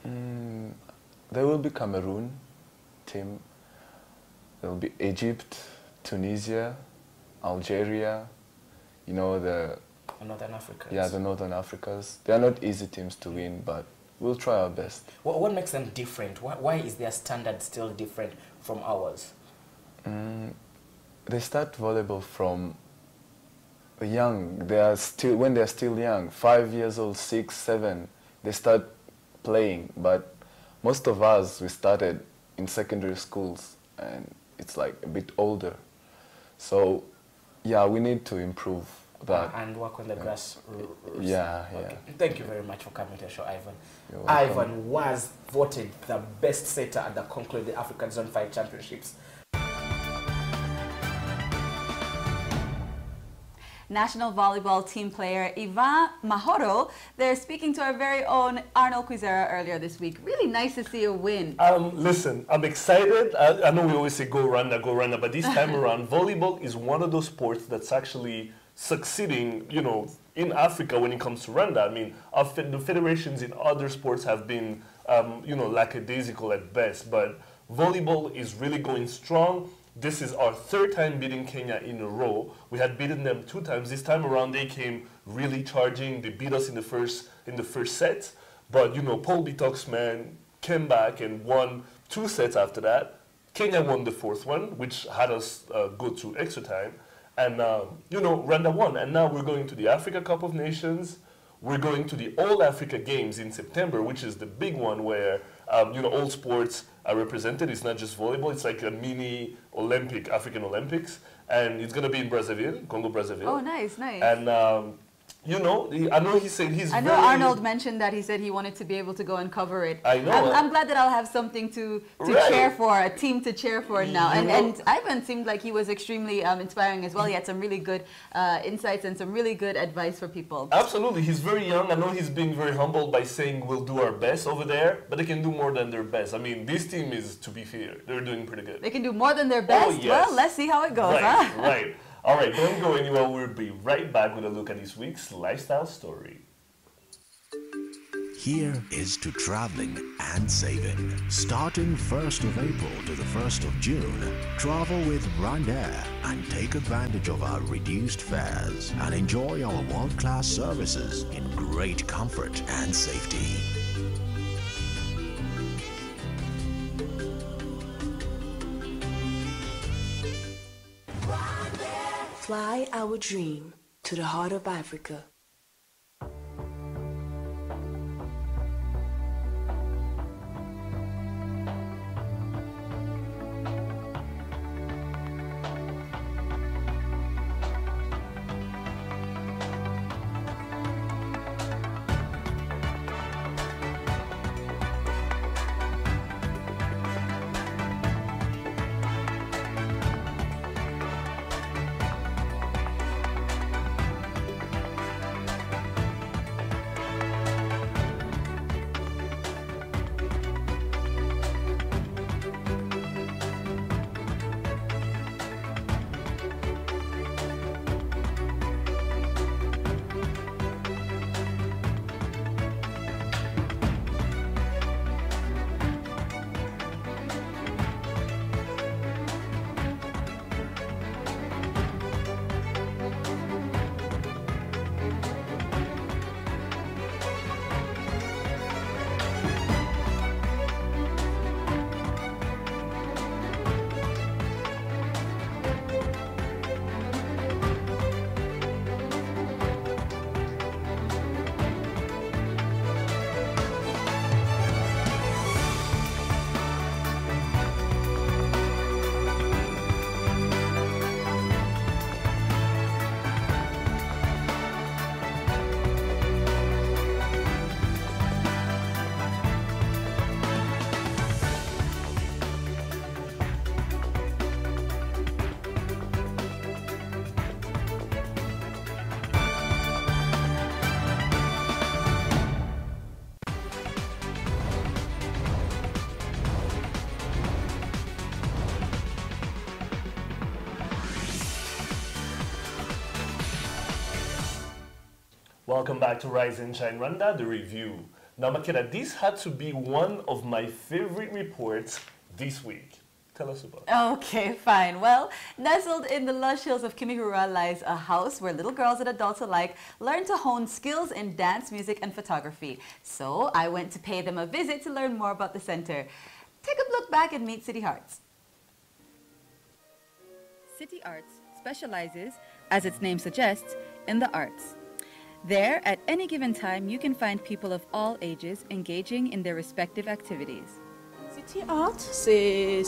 There will be Cameroon team, there will be Egypt, Tunisia, Algeria, you know, the Northern Africans. Yeah, the Northern Africans. They are not easy teams to win, but we'll try our best. What makes them different? Why is their standard still different from ours? They start volleyball from young. When they are still young, 5 years old, 6, 7, they start playing. But most of us, we started in secondary schools, and it's like a bit older. So, yeah, we need to improve that. And work on the grassroots. Yeah, okay. yeah. Thank you very much for coming to the show, Ivan. You're welcome. Ivan was voted the best setter at the concluded African Zone 5 Championships. National volleyball team player Ivan Mahoro. They're speaking to our very own Arnold Quizera earlier this week. Really nice to see a win. Listen, I'm excited. I know we always say go Rwanda, but this time around, volleyball is one of those sports that's actually succeeding, you know, in Africa when it comes to Rwanda. I mean, the federations in other sports have been, you know, lackadaisical at best, but volleyball is really going strong. This is our third time beating Kenya in a row. We had beaten them 2 times. This time around, they came really charging. They beat us in the first set. But, you know, Paul Bitock's man came back and won 2 sets after that. Kenya won the 4th one, which had us go to extra time. And, you know, Rwanda won. And now we're going to the Africa Cup of Nations. We're going to the All Africa Games in September, which is the big one where, you know, all sports are represented. It's not just volleyball. It's like a mini Olympic, African Olympics. And it's going to be in Brazzaville, Congo-Brazzaville. Oh, nice, nice. And, you know, I know he said I know Arnold mentioned that. He said he wanted to be able to go and cover it. I know. I'm glad that I'll have something to cheer for, a team to cheer for now. And Ivan seemed like he was extremely inspiring as well. He had some really good insights and some really good advice for people. Absolutely. He's very young. I know he's being very humbled by saying we'll do our best over there, but they can do more than their best. I mean, this team is, to be fair, they're doing pretty good. They can do more than their best? Oh, yes. Well, let's see how it goes. Right, huh? right. All right, don't go anywhere. We'll be right back with a look at this week's lifestyle story. Here is to traveling and saving. Starting 1st of April to the 1st of June, travel with Rwanda and take advantage of our reduced fares and enjoy our world-class services in great comfort and safety. Fly our dream to the heart of Africa. Welcome back to Rise and Shine Rwanda, the review. Now, Makeda, this had to be one of my favorite reports this week. Tell us about it. Okay, fine. Well, nestled in the lush hills of Kimihurura lies a house where little girls and adults alike learn to hone skills in dance, music, and photography. So I went to pay them a visit to learn more about the center. Take a look back and meet City Arts. City Arts specializes, as its name suggests, in the arts. There, at any given time, you can find people of all ages engaging in their respective activities. City Art, c'est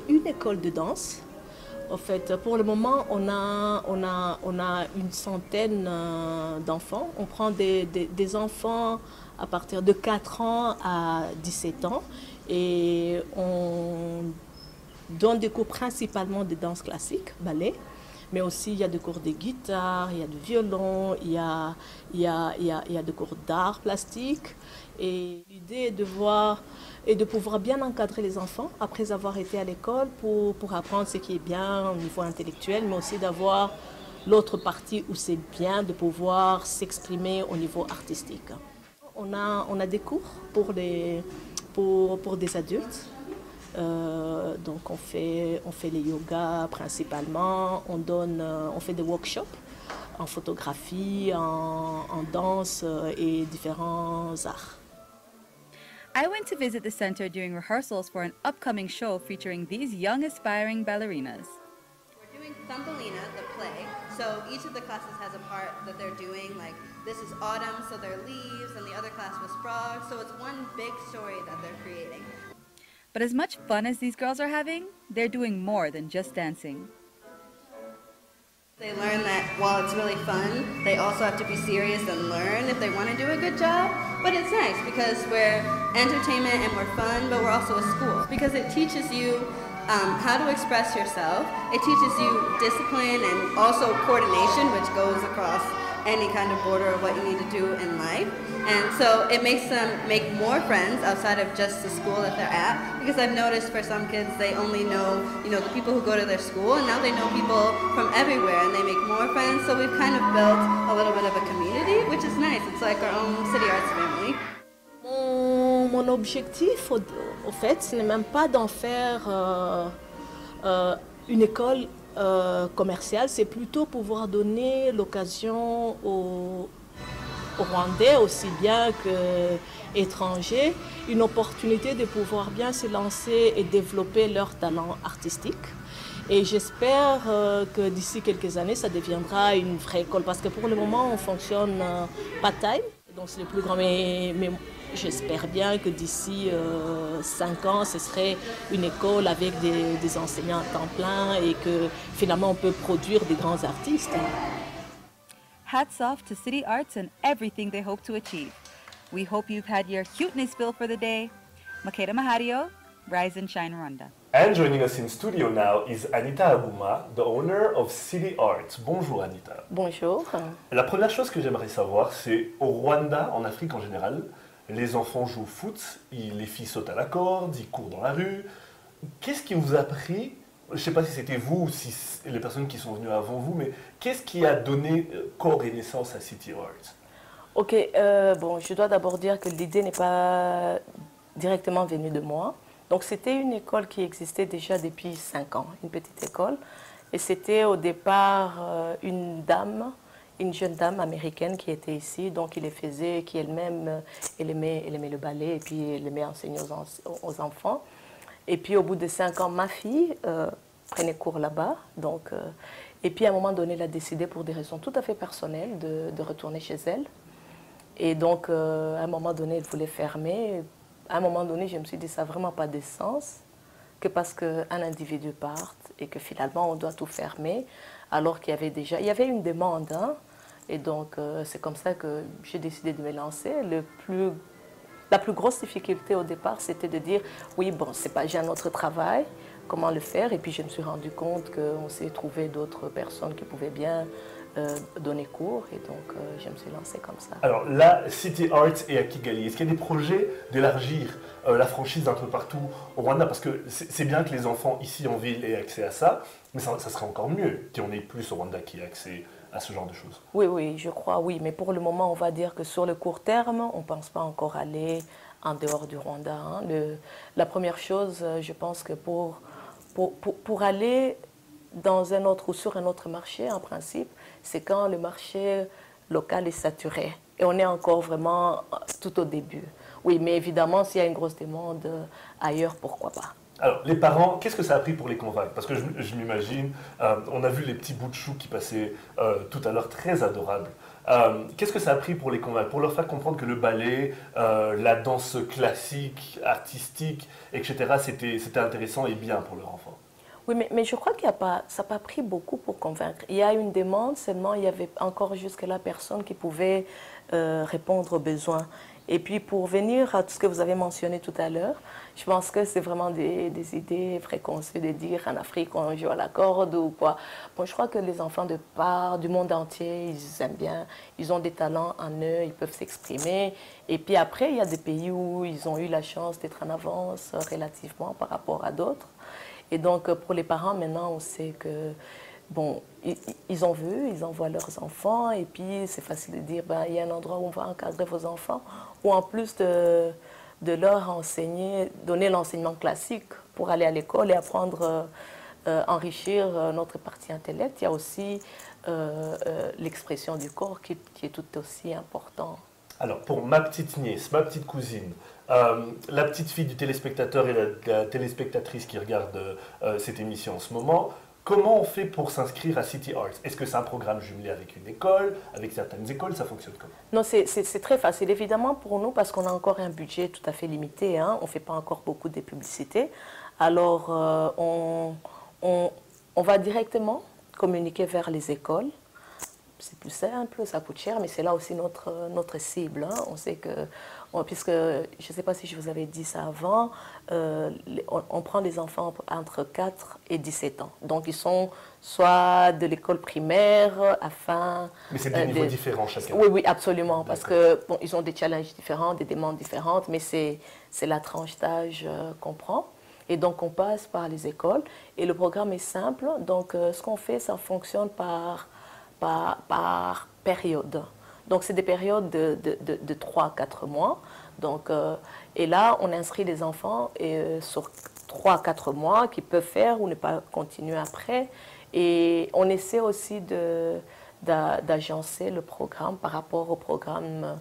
une école de danse. En fait, pour le moment, on a une centaine d'enfants. On prend des enfants à partir de 4 ans à 17 ans et on donne des cours principalement de danse classique, ballet. Mais aussi, il y a des cours de guitare, il y a de violon, il y a des cours d'art plastique. Et l'idée est de pouvoir bien encadrer les enfants après avoir été à l'école pour apprendre ce qui est bien au niveau intellectuel, mais aussi d'avoir l'autre partie où c'est bien de pouvoir s'exprimer au niveau artistique. On a des cours pour des adultes. Donc on fait les yogas principalement, on fait des workshops en photographie, en danse et différents arts. I went to visit the center during rehearsals for an upcoming show featuring these young aspiring ballerinas. We're doing Thumbelina, the play, so each of the classes has a part that they're doing, like this is autumn, so they're leaves, and the other class was frogs, so it's one big story that they're creating. But as much fun as these girls are having, they're doing more than just dancing. They learn that while it's really fun, they also have to be serious and learn if they want to do a good job. But it's nice because we're entertainment and we're fun, but we're also a school. Because it teaches you how to express yourself. It teaches you discipline and also coordination, which goes across any kind of border of what you need to do in life. And so it makes them make more friends outside of just the school that they're at. Because I've noticed for some kids, they only know, the people who go to their school, and now they know people from everywhere and they make more friends. So we've kind of built a little bit of a community, which is nice. It's like our own City Arts family. Mon objectif, au fait, ce n'est même pas d'en faire une école commerciale, c'est plutôt pouvoir donner l'occasion aux Rwandais, aussi bien qu'étrangers, une opportunité de pouvoir bien se lancer et développer leur talent artistique. Et j'espère que d'ici quelques années, ça deviendra une vraie école, parce que pour le moment, on fonctionne part-time, donc c'est le plus grand, mais j'espère bien que d'ici 5 ans, ce serait une école avec des enseignants à temps plein et que finalement, on peut produire des grands artistes. Hats off to City Arts and everything they hope to achieve. We hope you've had your cuteness fill for the day. Makeda Mahario, Rise and Shine Rwanda. And joining us in studio now is Anita Abuma, the owner of City Arts. Bonjour Anita. Bonjour. La première chose que j'aimerais savoir, c'est au Rwanda, en Afrique en général, les enfants jouent au foot, les filles sautent à la corde, ils courent dans la rue. Qu'est-ce qui vous a pris, je ne sais pas si c'était vous ou si les personnes qui sont venues avant vous, mais qu'est-ce qui a donné corps et naissance à City Arts? Ok, bon, je dois d'abord dire que l'idée n'est pas directement venue de moi. Donc c'était une école qui existait déjà depuis 5 ans, une petite école. Et c'était au départ une jeune dame américaine qui était ici, donc qui les faisait, qui elle-même, elle aimait le ballet et puis elle aimait enseigner aux enfants. Et puis au bout de 5 ans, ma fille prenait cours là-bas. Et puis à un moment donné, elle a décidé pour des raisons tout à fait personnelles de retourner chez elle. Et donc à un moment donné, elle voulait fermer. À un moment donné, je me suis dit, ça n'a vraiment pas de sens que parce qu'un individu parte et que finalement on doit tout fermer, alors qu'il y avait une demande. Hein, et donc c'est comme ça que j'ai décidé de me lancer. La plus grosse difficulté au départ, c'était de dire, oui, bon, j'ai un autre travail, comment le faire? Et puis je me suis rendu compte qu'on s'est trouvé d'autres personnes qui pouvaient bien donner cours, et donc je me suis lancée comme ça. Alors là, City Arts est à Kigali. Est-ce qu'il y a des projets d'élargir la franchise d'un peu partout au Rwanda? Parce que c'est bien que les enfants ici en ville aient accès à ça, mais ça serait encore mieux qu'il y en ait plus au Rwanda qui aient accès à ce genre de choses? Oui, oui, je crois, oui. Mais pour le moment, on va dire que sur le court terme, on ne pense pas encore aller en dehors du Rwanda. Hein. La première chose, je pense que pour aller dans un autre ou sur un autre marché, en principe, c'est quand le marché local est saturé. Et on est encore vraiment tout au début. Oui, mais évidemment, s'il y a une grosse demande ailleurs, pourquoi pas. Alors, les parents, qu'est-ce que ça a pris pour les convaincre? Parce que je m'imagine, on a vu les petits bouts de chou qui passaient tout à l'heure, très adorables. Qu'est-ce que ça a pris pour les convaincre? Pour leur faire comprendre que le ballet, la danse classique, artistique, etc., c'était intéressant et bien pour leur enfant? Oui, mais je crois que ça n'a pas pris beaucoup pour convaincre. Il y a une demande, seulement il y avait encore jusque-là personne qui pouvait répondre aux besoins. Et puis pour venir à tout ce que vous avez mentionné tout à l'heure, je pense que c'est vraiment des idées préconçues de dire en Afrique on joue à la corde ou quoi. Bon, je crois que les enfants de part du monde entier, ils aiment bien, ils ont des talents en eux, ils peuvent s'exprimer. Et puis après, il y a des pays où ils ont eu la chance d'être en avance relativement par rapport à d'autres. Et donc pour les parents, maintenant, on sait que bon, ils en veulent, ils envoient leurs enfants et puis c'est facile de dire, ben, il y a un endroit où on va encadrer vos enfants ou en plus de leur enseigner, donner l'enseignement classique pour aller à l'école et apprendre, enrichir notre partie intellect, il y a aussi l'expression du corps qui est tout aussi important. Alors, pour ma petite nièce, ma petite cousine, la petite fille du téléspectateur et la téléspectatrice qui regarde cette émission en ce moment, comment on fait pour s'inscrire à City Arts? Est-ce que c'est un programme jumelé avec une école, avec certaines écoles? Ça fonctionne comment? Non, c'est très facile. Évidemment, pour nous, parce qu'on a encore un budget tout à fait limité, hein, on ne fait pas encore beaucoup de publicité. Alors, on va directement communiquer vers les écoles. C'est plus simple, ça coûte cher, mais c'est là aussi notre cible. Hein. On sait que, puisque, je ne sais pas si je vous avais dit ça avant, on prend des enfants entre 4 et 17 ans. Donc, ils sont soit de l'école primaire, afin... Mais c'est des niveaux différents chacun. Oui, oui, absolument, parce que bon, ils ont des challenges différents, des demandes différentes, mais c'est la tranche d'âge qu'on prend. Et donc, on passe par les écoles. Et le programme est simple. Donc, ce qu'on fait, ça fonctionne par période. Donc, c'est des périodes de 3 à 4 mois. Donc, et là, on inscrit les enfants sur 3 à 4 mois qui peuvent faire ou ne pas continuer après. Et on essaie aussi d'agencer le programme par rapport au programme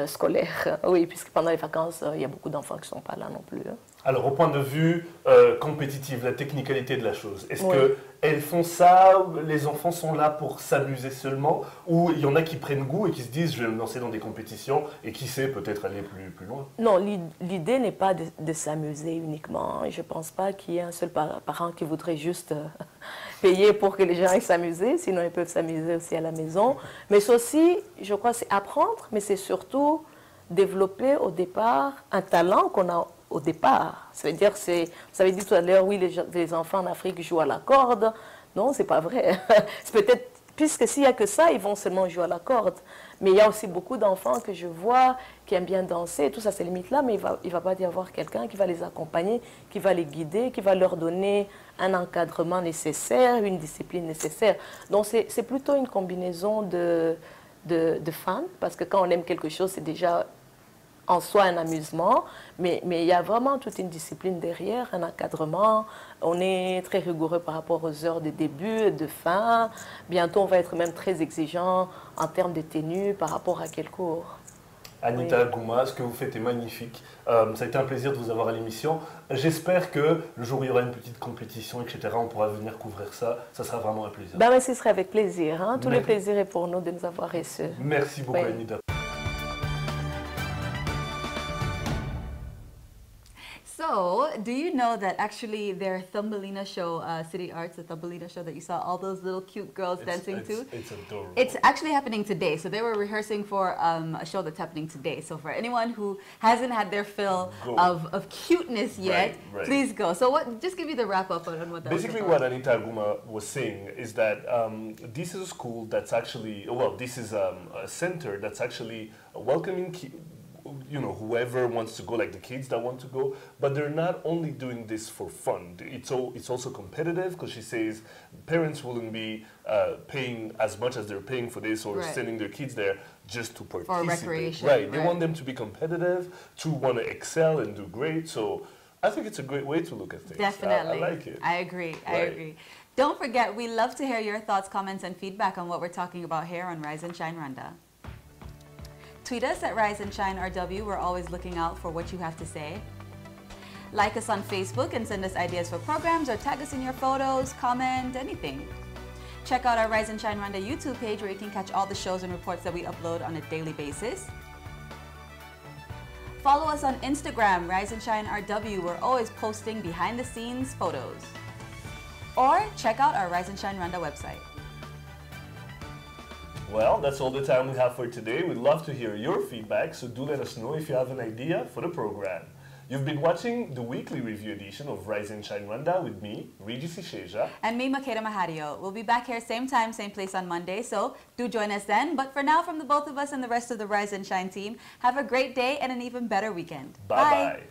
scolaire. Oui, puisque pendant les vacances, il y a beaucoup d'enfants qui ne sont pas là non plus. Alors, au point de vue compétitif, la technicalité de la chose, est-ce qu'elles font ça, les enfants sont là pour s'amuser seulement, ou il y en a qui prennent goût et qui se disent « je vais me lancer dans des compétitions » et qui sait peut-être aller plus loin? Non, l'idée n'est pas de s'amuser uniquement. Je ne pense pas qu'il y ait un seul parent qui voudrait juste payer pour que les gens aillent s'amuser, sinon ils peuvent s'amuser aussi à la maison. Mais c'est aussi, je crois, c'est apprendre, mais c'est surtout développer au départ un talent qu'on a au départ. Ça veut dire, vous avez dit tout à l'heure, oui, les enfants en Afrique jouent à la corde. Non, c'est pas vrai. C'est peut-être, puisque s'il n'y a que ça, ils vont seulement jouer à la corde. Mais il y a aussi beaucoup d'enfants que je vois qui aiment bien danser, tout ça, c'est limite là, mais il va pas y avoir quelqu'un qui va les accompagner, qui va les guider, qui va leur donner un encadrement nécessaire, une discipline nécessaire. Donc, c'est plutôt une combinaison de fans, parce que quand on aime quelque chose, c'est déjà en soi un amusement, mais il y a vraiment toute une discipline derrière, un encadrement. On est très rigoureux par rapport aux heures de début et de fin. Bientôt, on va être même très exigeant en termes de tenue par rapport à quel cours. Anita Gouma, ce que vous faites est magnifique. Ça a été un plaisir de vous avoir à l'émission. J'espère que le jour où il y aura une petite compétition, etc., on pourra venir couvrir ça. Ça sera vraiment un plaisir. Ben, ce serait avec plaisir. Hein. Tout le plaisir est pour nous de nous avoir reçus. Merci beaucoup, Anita. So, do you know that actually their Thumbelina show, City Arts, the Thumbelina show that you saw all those little cute girls dancing to? It's adorable. It's actually happening today. So they were rehearsing for a show that's happening today. So for anyone who hasn't had their fill of cuteness yet, please go. So just give me the wrap up on what that Basically what Anita Guma was saying is that this is a school that's actually, well, this is a center that's actually welcoming you know, whoever wants to go, like the kids that want to go, but they're not only doing this for fun. It's also competitive, because she says parents wouldn't be paying as much as they're paying for this, or sending their kids there just to participate. For recreation. Right. They want them to be competitive, to want to excel and do great. So I think it's a great way to look at things. Definitely. I like it. I agree. I agree. Don't forget, we love to hear your thoughts, comments, and feedback on what we're talking about here on Rise and Shine Rwanda. Tweet us at Rise and Shine RW. We're always looking out for what you have to say. Like us on Facebook and send us ideas for programs, or tag us in your photos, comment, anything. Check out our Rise and Shine Rwanda YouTube page, where you can catch all the shows and reports that we upload on a daily basis. Follow us on Instagram, Rise and Shine RW. We're always posting behind the scenes photos. Or check out our Rise and Shine Rwanda website. Well, that's all the time we have for today. We'd love to hear your feedback, so do let us know if you have an idea for the program. You've been watching the weekly review edition of Rise and Shine Rwanda with me, Regis Isheja. And me, Makeda Mahario. We'll be back here same time, same place on Monday, so do join us then. But for now, from the both of us and the rest of the Rise and Shine team, have a great day and an even better weekend. Bye-bye.